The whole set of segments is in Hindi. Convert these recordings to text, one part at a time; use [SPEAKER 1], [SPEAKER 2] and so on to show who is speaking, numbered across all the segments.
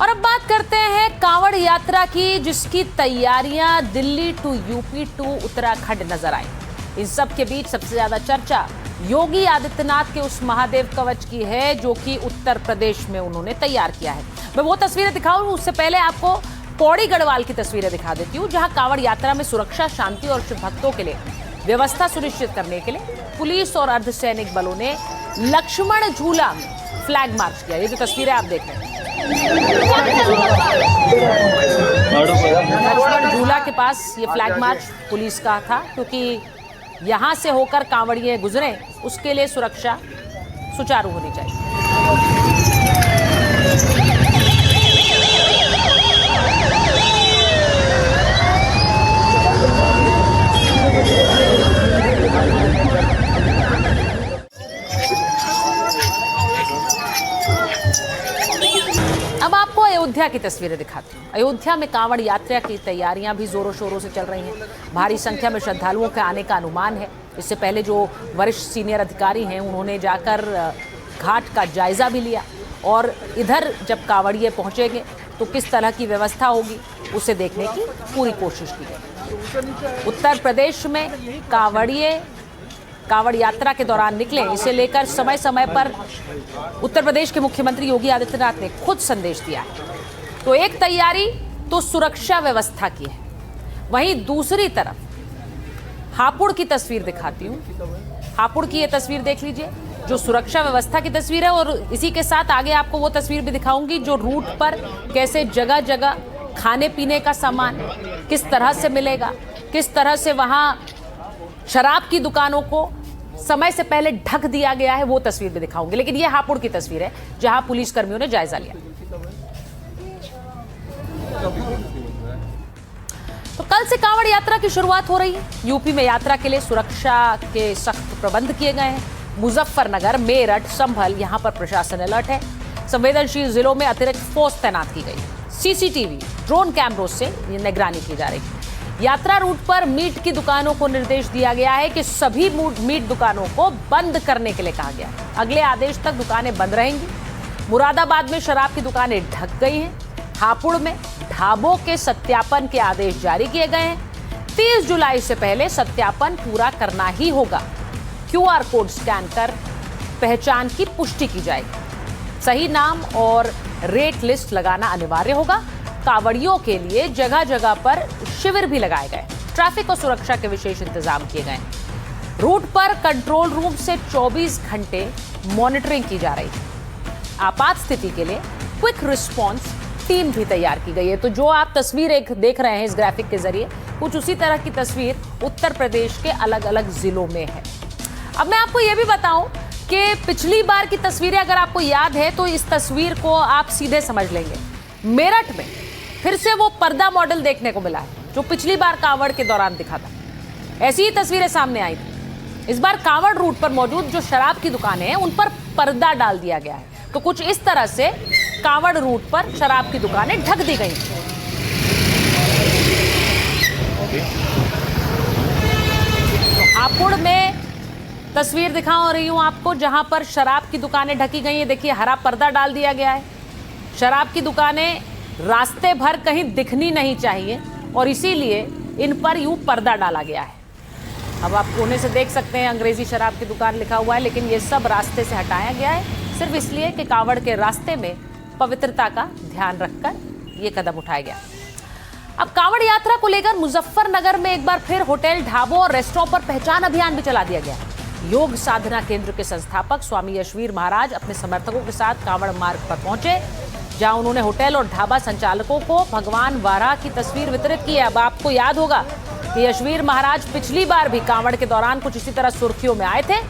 [SPEAKER 1] और अब बात करते हैं कांवड़ यात्रा की, जिसकी तैयारियां दिल्ली टू यूपी टू उत्तराखंड नजर आई। इन सब के बीच सबसे ज्यादा चर्चा योगी आदित्यनाथ के उस महादेव कवच की है जो कि उत्तर प्रदेश में उन्होंने तैयार किया है। मैं वो तस्वीरें दिखाऊं उससे पहले आपको पौड़ी गढ़वाल की तस्वीरें दिखा देती हूं, जहां कांवड़ यात्रा में सुरक्षा, शांति और शिव भक्तों के लिए व्यवस्था सुनिश्चित करने के लिए पुलिस और अर्धसैनिक बलों ने लक्ष्मण झूला में फ्लैग मार्च किया। ये जो तस्वीरें आप देख रहे हैं, लक्ष्मण झूला के पास ये फ्लैग मार्च पुलिस का था, क्योंकि यहां से होकर कांवड़िए गुजरे उसके लिए सुरक्षा सुचारू होनी चाहिए। अब आपको अयोध्या की तस्वीरें दिखाती हूँ। अयोध्या में कांवड़ यात्रा की तैयारियां भी जोरों शोरों से चल रही हैं। भारी संख्या में श्रद्धालुओं के आने का अनुमान है। इससे पहले जो वरिष्ठ सीनियर अधिकारी हैं उन्होंने जाकर घाट का जायजा भी लिया, और इधर जब कांवड़िए पहुंचेंगे तो किस तरह की व्यवस्था होगी उसे देखने की पूरी कोशिश की गई। उत्तर प्रदेश में कांवड़ यात्रा के दौरान निकले, इसे लेकर समय समय पर उत्तर प्रदेश के मुख्यमंत्री योगी आदित्यनाथ ने खुद संदेश दिया है। तो एक तैयारी तो सुरक्षा व्यवस्था की है, वहीं दूसरी तरफ हापुड़ की तस्वीर दिखाती हूँ। हापुड़ की ये तस्वीर देख लीजिए, जो सुरक्षा व्यवस्था की तस्वीर है, और इसी के साथ आगे आपको वो तस्वीर भी दिखाऊंगी जो रूट पर कैसे जगह जगह खाने पीने का सामान किस तरह से मिलेगा, किस तरह से वहां शराब की दुकानों को समय से पहले ढक दिया गया है, वो तस्वीर भी दिखाऊंगी। लेकिन ये हापुड़ की तस्वीर है जहां पुलिस कर्मियों ने जायजा लिया। तो कल से कांवड़ यात्रा की शुरुआत हो रही है। यूपी में यात्रा के लिए सुरक्षा के सख्त प्रबंध किए गए हैं। मुजफ्फरनगर, मेरठ, संभल, यहां पर प्रशासन अलर्ट है। संवेदनशील जिलों में अतिरिक्त फोर्स तैनात की गई। सीसीटीवी, ड्रोन कैमरों से निगरानी की जा रही है। यात्रा रूट पर मीट की दुकानों को निर्देश दिया गया है कि सभी मीट दुकानों को बंद करने के लिए कहा गया है। अगले आदेश तक दुकानें बंद रहेंगी। मुरादाबाद में शराब की दुकानें ढक गई हैं। हापुड़ में ढाबों के सत्यापन के आदेश जारी किए गए हैं। 30 जुलाई से पहले सत्यापन पूरा करना ही होगा। QR कोड स्कैन कर पहचान की पुष्टि की जाएगी। सही नाम और रेट लिस्ट लगाना अनिवार्य होगा। कांवड़ियों के लिए जगह जगह पर शिविर भी लगाए गए। ट्रैफिक और सुरक्षा के विशेष इंतजाम किए गए। रूट पर कंट्रोल रूम से 24 घंटे मॉनिटरिंग की जा रही है। आपात स्थिति के लिए क्विक रिस्पॉन्स टीम भी तैयार की गई है। तो जो आप तस्वीर एक देख रहे हैं इस ग्राफिक के जरिए, कुछ उसी तरह की तस्वीर उत्तर प्रदेश के अलग अलग जिलों में है। अब मैं आपको यह भी बताऊं कि पिछली बार की तस्वीरें अगर आपको याद है तो इस तस्वीर को आप सीधे समझ लेंगे। मेरठ में फिर से वो पर्दा मॉडल देखने को मिला है जो पिछली बार कांवड़ के दौरान दिखा था। ऐसी ही तस्वीरें सामने आई थी। इस बार कांवड़ रूट पर मौजूद जो शराब की दुकानें हैं उन पर पर्दा डाल दिया गया है। तो कुछ इस तरह से कांवड़ रूट पर शराब की दुकानें ढक दी गई। तो हापुड़ में तस्वीर दिखा रही हूं आपको, जहां पर शराब की दुकानें ढकी गई हैं। देखिए, हरा पर्दा डाल दिया गया है। शराब की दुकानें रास्ते भर कहीं दिखनी नहीं चाहिए और इसीलिए इन पर यूं पर्दा डाला गया है। अब आप कोने से देख सकते हैं अंग्रेजी शराब की दुकान लिखा हुआ है, लेकिन ये सब रास्ते से हटाया गया है सिर्फ इसलिए कि कांवड़ के रास्ते में पवित्रता का ध्यान रखकर ये कदम उठाया गया। अब कांवड़ यात्रा को लेकर मुजफ्फरनगर में एक बार फिर होटल, ढाबों और रेस्टोरेंट पर पहचान अभियान भी चला दिया गया। योग साधना केंद्र के संस्थापक स्वामी यशवीर महाराज अपने समर्थकों के साथ कांवड़ मार्ग पर पहुंचे, जहां उन्होंने होटल और ढाबा संचालकों को भगवान वाराह की तस्वीर वितरित की है। अब आपको याद होगा कि यशवीर महाराज पिछली बार भी कांवड़ के दौरान कुछ इसी तरह सुर्खियों में आए थे।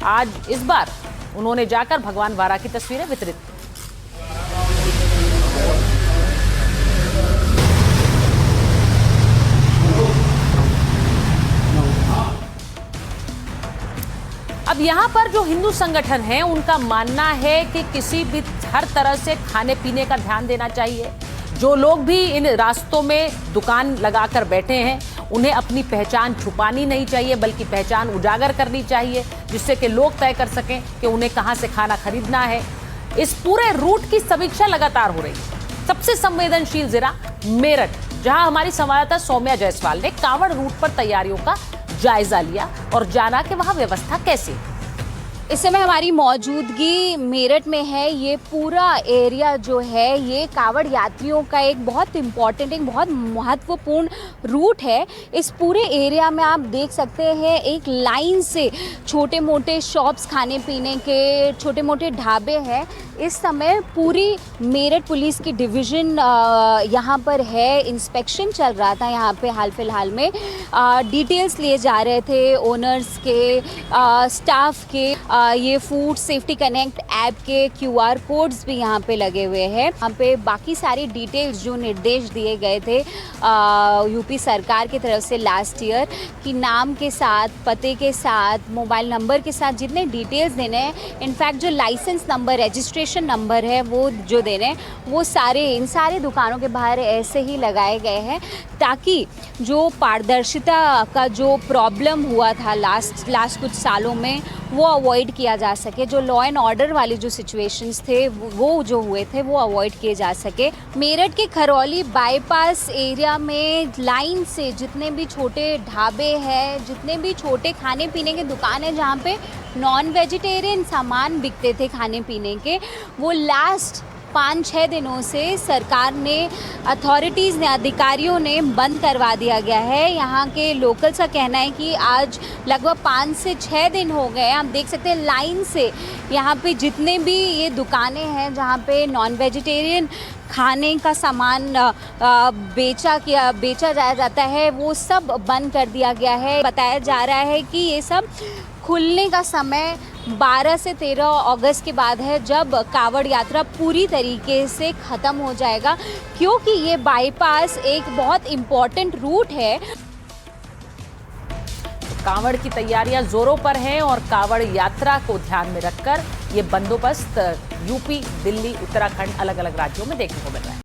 [SPEAKER 1] आज इस बार उन्होंने जाकर भगवान वाराह की तस्वीरें वितरित की। अब यहाँ पर जो हिंदू संगठन है उनका मानना है कि किसी भी हर तरह से खाने पीने का ध्यान देना चाहिए। जो लोग भी इन रास्तों में दुकान लगाकर बैठे हैं उन्हें अपनी पहचान छुपानी नहीं चाहिए, बल्कि पहचान उजागर करनी चाहिए, जिससे कि लोग तय कर सकें कि उन्हें कहां से खाना खरीदना है। इस पूरे रूट की समीक्षा लगातार हो रही है। सबसे संवेदनशील जिला मेरठ, जहां हमारी संवाददाता सौम्या जायसवाल ने कांवड़ रूट पर तैयारियों का जायजा लिया और जाना कि वहां व्यवस्था कैसी।
[SPEAKER 2] इस समय हमारी मौजूदगी मेरठ में है। ये पूरा एरिया जो है ये कांवड़ यात्रियों का एक बहुत इम्पॉर्टेंट, एक बहुत महत्वपूर्ण रूट है। इस पूरे एरिया में आप देख सकते हैं एक लाइन से छोटे मोटे शॉप्स, खाने पीने के छोटे मोटे ढाबे हैं। इस समय पूरी मेरठ पुलिस की डिवीज़न यहाँ पर है। इंस्पेक्शन चल रहा था यहाँ पे हाल फिलहाल में। डिटेल्स लिए जा रहे थे ओनर्स के, स्टाफ के। ये फूड सेफ्टी कनेक्ट ऐप के QR कोड्स भी यहाँ पे लगे हुए हैं। यहाँ पे बाकी सारी डिटेल्स जो निर्देश दिए गए थे यूपी सरकार की तरफ से लास्ट ईयर, कि नाम के साथ, पते के साथ, मोबाइल नंबर के साथ जितने डिटेल्स देने हैं, इनफैक्ट जो लाइसेंस नंबर, रजिस्ट्रेशन नंबर है वो जो देने हैं, वो सारे इन सारी दुकानों के बाहर ऐसे ही लगाए गए हैं, ताकि जो पारदर्शिता का जो प्रॉब्लम हुआ था लास्ट कुछ सालों में वो अवॉइड किया जा सके। जो लॉ एंड ऑर्डर वाले जो सिचुएशंस थे वो जो हुए थे वो अवॉइड किए जा सके। मेरठ के खरौली बाईपास एरिया में लाइन से जितने भी छोटे ढाबे हैं, जितने भी छोटे खाने पीने के दुकान हैं जहाँ पे नॉन वेजिटेरियन सामान बिकते थे खाने पीने के, वो लास्ट 5-6 दिनों से सरकार ने, अथॉरिटीज़ ने, अधिकारियों ने बंद करवा दिया गया है। यहाँ के लोकल्स का कहना है कि आज लगभग 5 से 6 दिन हो गए। आप देख सकते हैं लाइन से यहाँ पे जितने भी ये दुकानें हैं जहाँ पे नॉन वेजिटेरियन खाने का सामान बेचा जाता है, वो सब बंद कर दिया गया है। बताया जा रहा है कि ये सब खुलने का समय 12 से 13 अगस्त के बाद है, जब कांवड़ यात्रा पूरी तरीके से ख़त्म हो जाएगा, क्योंकि ये बाईपास एक बहुत इम्पॉर्टेंट रूट है।
[SPEAKER 1] कांवड़ की तैयारियां जोरों पर हैं और कांवड़ यात्रा को ध्यान में रखकर ये बंदोबस्त यूपी, दिल्ली, उत्तराखंड, अलग अलग राज्यों में देखने को मिल रहा है।